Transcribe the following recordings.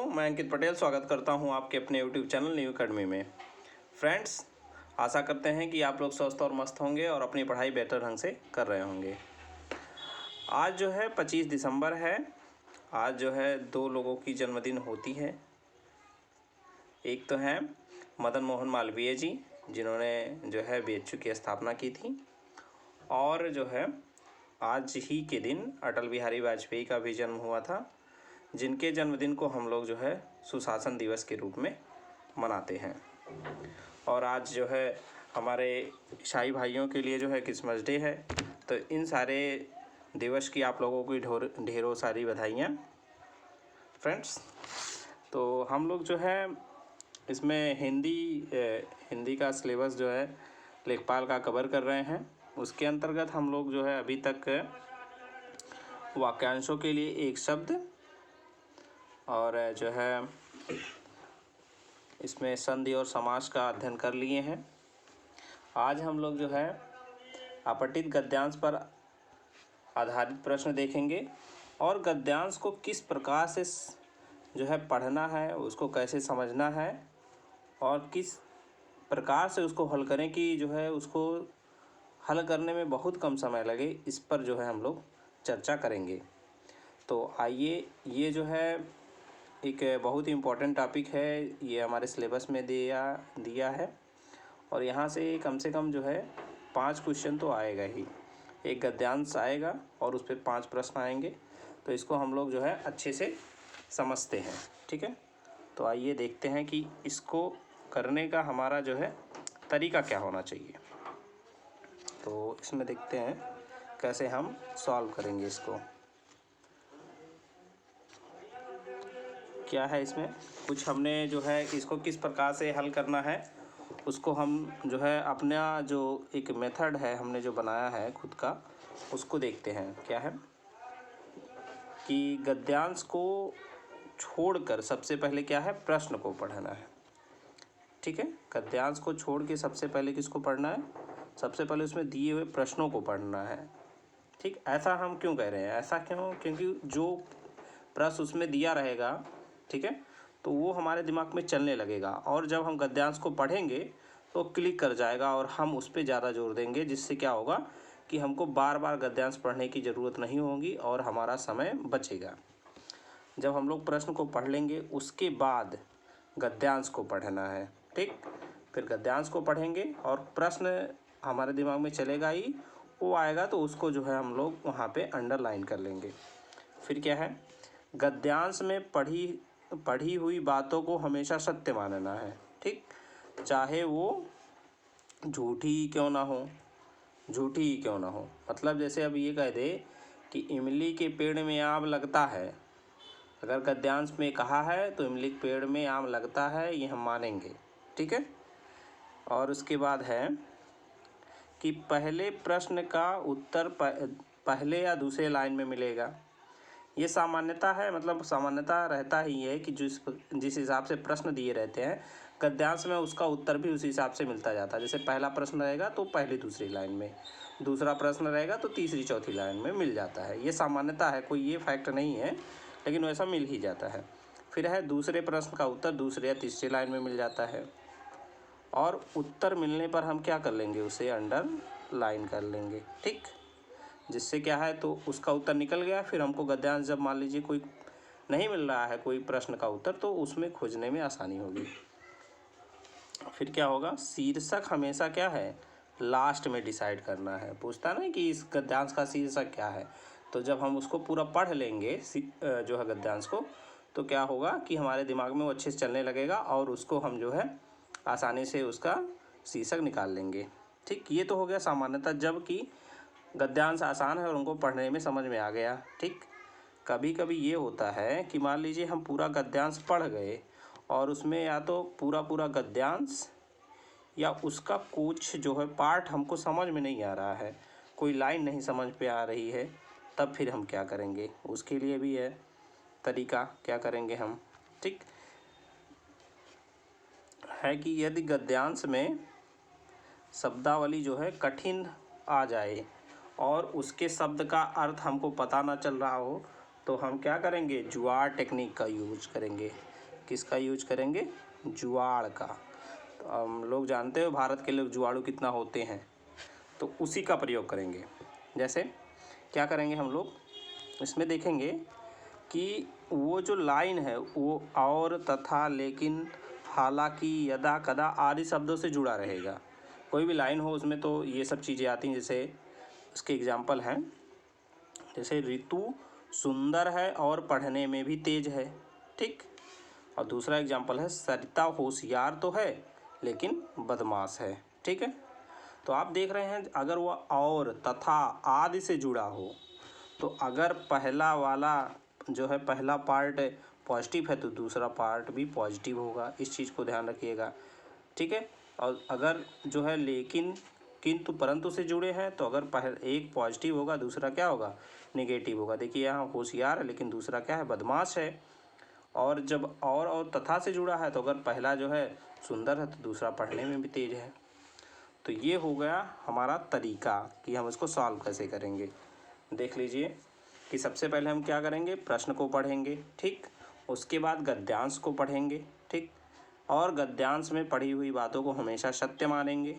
मैं अंकित पटेल स्वागत करता हूं आपके अपने YouTube चैनल न्यू अकेडमी में। फ्रेंड्स, आशा करते हैं कि आप लोग स्वस्थ और मस्त होंगे और अपनी पढ़ाई बेहतर ढंग से कर रहे होंगे। आज जो है 25 दिसंबर है। आज जो है दो लोगों की जन्मदिन होती है। एक तो है मदन मोहन मालवीय जी, जिन्होंने जो है BHU की स्थापना की थी, और जो है आज ही के दिन अटल बिहारी वाजपेयी का भी जन्म हुआ था, जिनके जन्मदिन को हम लोग जो है सुशासन दिवस के रूप में मनाते हैं। और आज जो है हमारे ईसाई भाइयों के लिए जो है क्रिसमस डे है। तो इन सारे दिवस की आप लोगों को ढेरों सारी बधाइयाँ फ्रेंड्स। तो हम लोग जो है इसमें हिंदी का सिलेबस जो है लेखपाल का कवर कर रहे हैं। उसके अंतर्गत हम लोग जो है अभी तक वाक्यांशों के लिए एक शब्द और जो है इसमें संधि और समास का अध्ययन कर लिए हैं। आज हम लोग जो है अपठित गद्यांश पर आधारित प्रश्न देखेंगे और गद्यांश को किस प्रकार से जो है पढ़ना है, उसको कैसे समझना है और किस प्रकार से उसको हल करें कि जो है उसको हल करने में बहुत कम समय लगे, इस पर जो है हम लोग चर्चा करेंगे। तो आइए, ये जो है एक बहुत ही इम्पोर्टेंट टॉपिक है। ये हमारे सिलेबस में दिया है और यहाँ से कम जो है 5 क्वेश्चन तो आएगा ही। एक गद्यांश आएगा और उस पर 5 प्रश्न आएंगे। तो इसको हम लोग जो है अच्छे से समझते हैं, ठीक है। तो आइए देखते हैं कि इसको करने का हमारा जो है तरीका क्या होना चाहिए। तो इसमें देखते हैं कैसे हम सॉल्व करेंगे इसको। क्या है इसमें कुछ हमने जो है इसको किस प्रकार से हल करना है, उसको हम जो है अपना जो एक मेथड है हमने जो बनाया है खुद का, उसको देखते हैं। क्या है कि गद्यांश को छोड़कर सबसे पहले क्या है प्रश्न को पढ़ना है, ठीक है। गद्यांश को छोड़ के सबसे पहले किसको पढ़ना है, सबसे पहले उसमें दिए हुए प्रश्नों को पढ़ना है, ठीक। ऐसा हम क्यों कह रहे हैं, ऐसा क्यों, क्योंकि जो प्रश्न उसमें दिया रहेगा, ठीक है, तो वो हमारे दिमाग में चलने लगेगा और जब हम गद्यांश को पढ़ेंगे तो क्लिक कर जाएगा और हम उस पर ज़्यादा जोर देंगे, जिससे क्या होगा कि हमको बार बार गद्यांश पढ़ने की ज़रूरत नहीं होगी और हमारा समय बचेगा। जब हम लोग प्रश्न को पढ़ लेंगे उसके बाद गद्यांश को पढ़ना है, ठीक। फिर गद्यांश को पढ़ेंगे और प्रश्न हमारे दिमाग में चलेगा ही, वो आएगा तो उसको जो है हम लोग वहाँ पे अंडरलाइन कर लेंगे। फिर क्या है, गद्यांश में पढ़ी हुई बातों को हमेशा सत्य मानना है, ठीक, चाहे वो झूठी ही क्यों ना हो, झूठी ही क्यों ना हो। मतलब जैसे अब ये कह दे कि इमली के पेड़ में आम लगता है, अगर गद्यांश में कहा है तो इमली के पेड़ में आम लगता है, ये हम मानेंगे, ठीक है। और उसके बाद है कि पहले प्रश्न का उत्तर पहले या दूसरे लाइन में मिलेगा। ये सामान्यता है, मतलब सामान्यता रहता ही है कि जिस हिसाब से प्रश्न दिए रहते हैं गद्यांश में, उसका उत्तर भी उसी हिसाब से मिलता जाता है। जैसे पहला प्रश्न रहेगा तो पहली दूसरी लाइन में, दूसरा प्रश्न रहेगा तो तीसरी चौथी लाइन में मिल जाता है। ये सामान्यता है, कोई ये फैक्ट नहीं है, लेकिन वैसा मिल ही जाता है। फिर है दूसरे प्रश्न का उत्तर दूसरे या तीसरी लाइन में मिल जाता है और उत्तर मिलने पर हम क्या कर लेंगे, उसे अंडरलाइन कर लेंगे, ठीक। जिससे क्या है तो उसका उत्तर निकल गया। फिर हमको गद्यांश जब मान लीजिए कोई नहीं मिल रहा है कोई प्रश्न का उत्तर, तो उसमें खोजने में आसानी होगी। फिर क्या होगा, शीर्षक हमेशा क्या है लास्ट में डिसाइड करना है। पूछता ना कि इस गद्यांश का शीर्षक क्या है, तो जब हम उसको पूरा पढ़ लेंगे जो है गद्यांश को, तो क्या होगा कि हमारे दिमाग में वो अच्छे से चलने लगेगा और उसको हम जो है आसानी से उसका शीर्षक निकाल लेंगे, ठीक। ये तो हो गया सामान्यतः, जबकि गद्यांश आसान है और उनको पढ़ने में समझ में आ गया, ठीक। कभी कभी ये होता है कि मान लीजिए हम पूरा गद्यांश पढ़ गए और उसमें या तो पूरा गद्यांश या उसका कुछ जो है पार्ट हमको समझ में नहीं आ रहा है, कोई लाइन नहीं समझ पे आ रही है, तब फिर हम क्या करेंगे, उसके लिए भी है तरीका। क्या करेंगे हम, ठीक है कि यदि गद्यांश में शब्दावली जो है कठिन आ जाए और उसके शब्द का अर्थ हमको पता ना चल रहा हो, तो हम क्या करेंगे, जुगाड़ टेक्निक का यूज करेंगे। किसका यूज करेंगे? जुगाड़ का। तो हम लोग जानते हो भारत के लोग जुगाड़ू कितना होते हैं, तो उसी का प्रयोग करेंगे। जैसे क्या करेंगे हम लोग, इसमें देखेंगे कि वो जो लाइन है वो और, तथा, लेकिन, हालांकि, यदा, कदा आदि शब्दों से जुड़ा रहेगा। कोई भी लाइन हो उसमें तो ये सब चीज़ें आती हैं। जैसे इसके एग्जाम्पल हैं, जैसे ऋतु सुंदर है और पढ़ने में भी तेज है, ठीक। और दूसरा एग्जाम्पल है सरिता होशियार तो है लेकिन बदमाश है, ठीक है। तो आप देख रहे हैं अगर वह और, तथा, आदि से जुड़ा हो, तो अगर पहला वाला जो है पहला पार्ट पॉजिटिव है तो दूसरा पार्ट भी पॉजिटिव होगा। इस चीज़ को ध्यान रखिएगा, ठीक है। और अगर जो है लेकिन, किंतु, परंतु से जुड़े हैं तो अगर पहले एक पॉजिटिव होगा दूसरा क्या होगा? नेगेटिव होगा। देखिए यहाँ होशियार है लेकिन दूसरा क्या है? बदमाश है। और जब और तथा से जुड़ा है तो अगर पहला जो है सुंदर है तो दूसरा पढ़ने में भी तेज है। तो ये हो गया हमारा तरीका कि हम इसको सॉल्व कैसे करेंगे। देख लीजिए कि सबसे पहले हम क्या करेंगे, प्रश्न को पढ़ेंगे, ठीक। उसके बाद गद्यांश को पढ़ेंगे, ठीक। और गद्यांश में पढ़ी हुई बातों को हमेशा सत्य मानेंगे,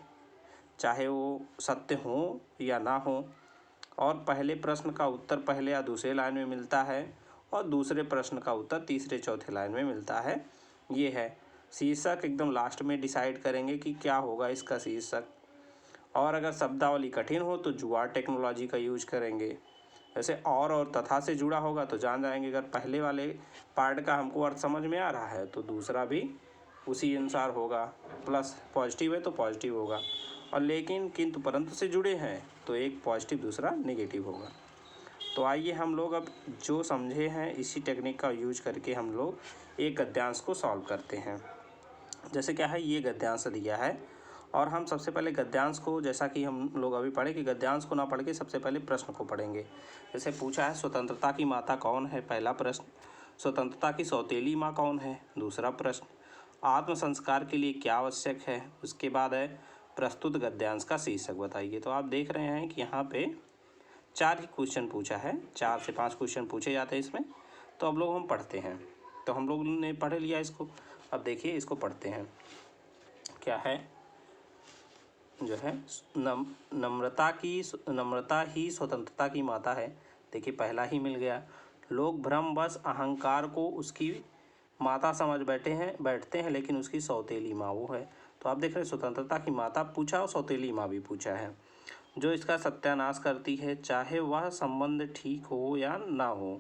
चाहे वो सत्य हो या ना हो। और पहले प्रश्न का उत्तर पहले या दूसरे लाइन में मिलता है और दूसरे प्रश्न का उत्तर तीसरे चौथे लाइन में मिलता है। ये है शीर्षक, एकदम लास्ट में डिसाइड करेंगे कि क्या होगा इसका शीर्षक। और अगर शब्दावली कठिन हो तो जुगाड़ टेक्नोलॉजी का यूज करेंगे। जैसे और तथा से जुड़ा होगा तो जान जाएंगे अगर पहले वाले पार्ट का हमको अर्थ समझ में आ रहा है तो दूसरा भी उसी अनुसार होगा। प्लस पॉजिटिव है तो पॉजिटिव होगा, और लेकिन, किंतु, परंतु से जुड़े हैं तो एक पॉजिटिव दूसरा नेगेटिव होगा। तो आइए हम लोग अब जो समझे हैं इसी टेक्निक का यूज करके हम लोग एक गद्यांश को सॉल्व करते हैं। जैसे क्या है, ये गद्यांश दिया है और हम सबसे पहले गद्यांश को, जैसा कि हम लोग अभी पढ़े कि गद्यांश को ना पढ़ के सबसे पहले प्रश्न को पढ़ेंगे। जैसे पूछा है स्वतंत्रता की माता कौन है, पहला प्रश्न। स्वतंत्रता की सौतेली माँ कौन है, दूसरा प्रश्न। आत्म संस्कार के लिए क्या आवश्यक है, उसके बाद है प्रस्तुत गद्यांश का शीर्षक बताइए। तो आप देख रहे हैं कि यहाँ पे 4 ही क्वेश्चन पूछा है, 4 से 5 क्वेश्चन पूछे जाते हैं इसमें। तो अब लोग हम पढ़ते हैं, तो हम लोग ने पढ़ लिया इसको। अब देखिए इसको पढ़ते हैं। क्या है, जो है नम्रता ही स्वतंत्रता की माता है। देखिए पहला ही मिल गया। लोग भ्रमवश अहंकार को उसकी माता समझ बैठते हैं लेकिन उसकी सौतेली माँ वो है। तो आप देख रहे हैं स्वतंत्रता की माता पूछा और सौतेली माँ भी पूछा है, जो इसका सत्यानाश करती है, चाहे वह संबंध ठीक हो या ना हो।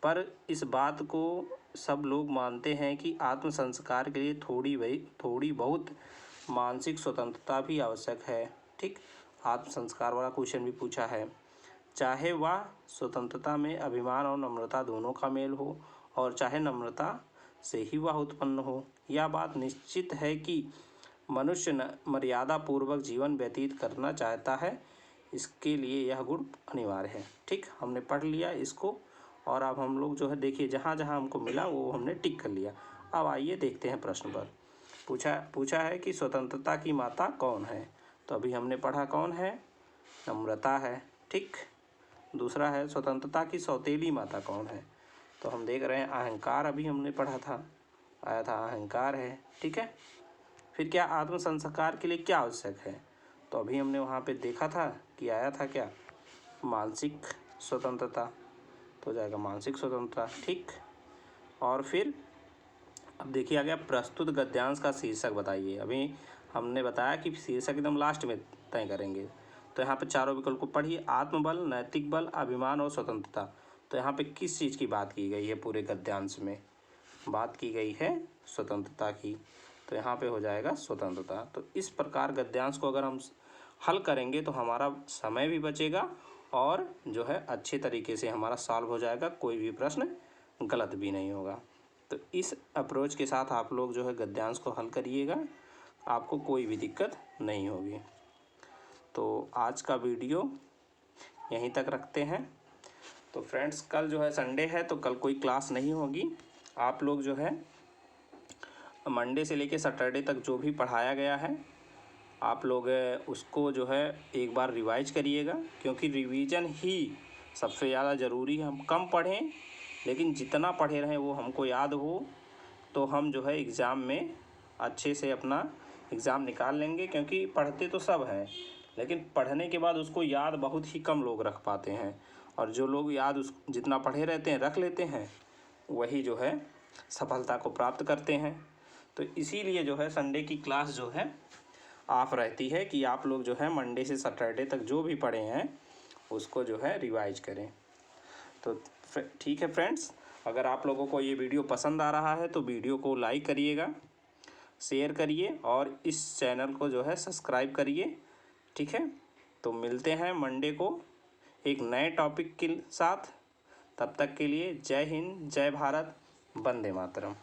पर इस बात को सब लोग मानते हैं कि आत्म संस्कार के लिए थोड़ी बहुत मानसिक स्वतंत्रता भी आवश्यक है, ठीक। आत्म संस्कार वाला क्वेश्चन भी पूछा है। चाहे वह स्वतंत्रता में अभिमान और नम्रता दोनों का मेल हो, और चाहे नम्रता से ही वह उत्पन्न हो। यह बात निश्चित है कि मनुष्य मर्यादा पूर्वक जीवन व्यतीत करना चाहता है, इसके लिए यह गुण अनिवार्य है, ठीक। हमने पढ़ लिया इसको, और अब हम लोग जो है देखिए जहाँ जहाँ हमको मिला वो हमने टिक कर लिया। अब आइए देखते हैं प्रश्न पर। पूछा है कि स्वतंत्रता की माता कौन है। तो अभी हमने पढ़ा कौन है, नम्रता है, ठीक। दूसरा है स्वतंत्रता की सौतेली माता कौन है। तो हम देख रहे हैं अहंकार, अभी हमने पढ़ा था, आया था अहंकार है, ठीक है। फिर क्या आत्म संस्कार के लिए क्या आवश्यक है, तो अभी हमने वहाँ पे देखा था कि आया था क्या, मानसिक स्वतंत्रता। तो हो जाएगा मानसिक स्वतंत्रता, ठीक। और फिर अब देखिए आ गया प्रस्तुत गद्यांश का शीर्षक बताइए। अभी हमने बताया कि शीर्षक एकदम लास्ट में तय करेंगे। तो यहाँ पे चारों विकल्प को पढ़िए। आत्मबल, नैतिक बल, अभिमान और स्वतंत्रता। तो यहाँ पे किस चीज़ की बात की गई है, पूरे गद्यांश में बात की गई है स्वतंत्रता की। तो यहाँ पे हो जाएगा स्वतंत्रता। तो इस प्रकार गद्यांश को अगर हम हल करेंगे तो हमारा समय भी बचेगा और जो है अच्छे तरीके से हमारा सॉल्व हो जाएगा, कोई भी प्रश्न गलत भी नहीं होगा। तो इस अप्रोच के साथ आप लोग जो है गद्यांश को हल करिएगा, आपको कोई भी दिक्कत नहीं होगी। तो आज का वीडियो यहीं तक रखते हैं। तो फ्रेंड्स कल जो है संडे है तो कल कोई क्लास नहीं होगी। आप लोग जो है मंडे से लेके सैटरडे तक जो भी पढ़ाया गया है आप लोग उसको जो है एक बार रिवाइज करिएगा, क्योंकि रिवीजन ही सबसे ज़्यादा ज़रूरी है। हम कम पढ़ें लेकिन जितना पढ़े रहें वो हमको याद हो, तो हम जो है एग्ज़ाम में अच्छे से अपना एग्ज़ाम निकाल लेंगे। क्योंकि पढ़ते तो सब हैं, लेकिन पढ़ने के बाद उसको याद बहुत ही कम लोग रख पाते हैं, और जो लोग याद उस जितना पढ़े रहते हैं रख लेते हैं, वही जो है सफलता को प्राप्त करते हैं। तो इसीलिए जो है संडे की क्लास जो है ऑफ रहती है कि आप लोग जो है मंडे से सैटरडे तक जो भी पढ़े हैं उसको जो है रिवाइज करें। तो ठीक है फ्रेंड्स, अगर आप लोगों को ये वीडियो पसंद आ रहा है तो वीडियो को लाइक करिएगा, शेयर करिए और इस चैनल को जो है सब्सक्राइब करिए। ठीक है, तो मिलते हैं मंडे को एक नए टॉपिक के साथ। तब तक के लिए जय हिंद, जय भारत, वंदे मातरम।